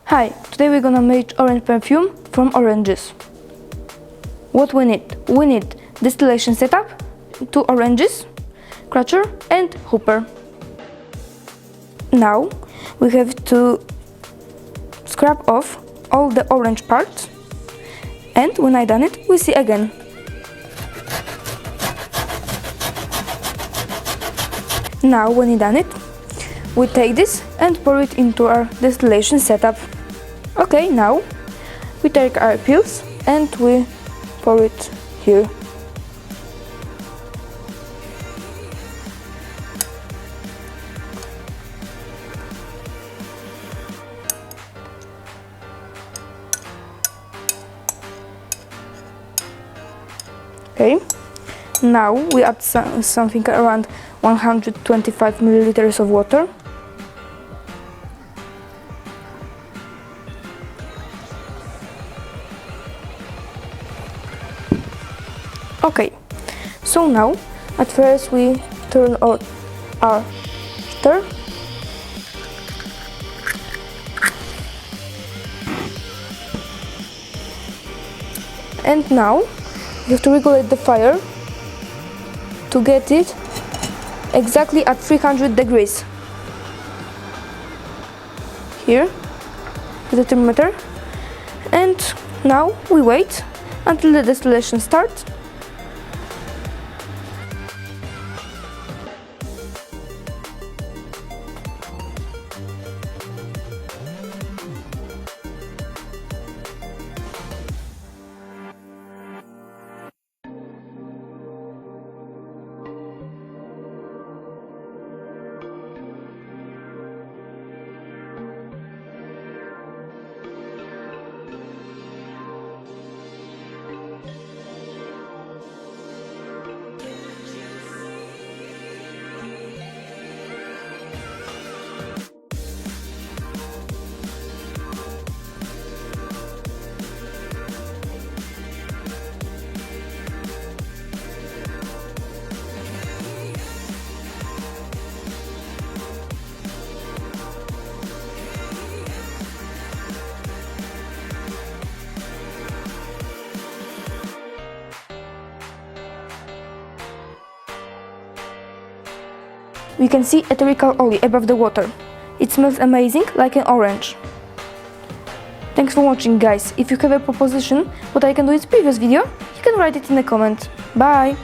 Hi, today we're gonna make orange perfume from oranges. What we need? We need distillation setup, 2 oranges, crusher and hooper. Now we have to scrap off all the orange parts, and when I done it, we see again. Now when you done it, we take this and pour it into our distillation setup. Okay, now we take our pills and we pour it here. Okay, now we add something around 125 milliliters of water. Okay, so now at first we turn on our heater. And now you have to regulate the fire to get it exactly at 300 degrees. Here, the thermometer. And now we wait until the distillation starts. We can see ethereal oil above the water. It smells amazing, like an orange. Thanks for watching, guys. If you have a proposition what I can do in previous video, you can write it in the comment. Bye!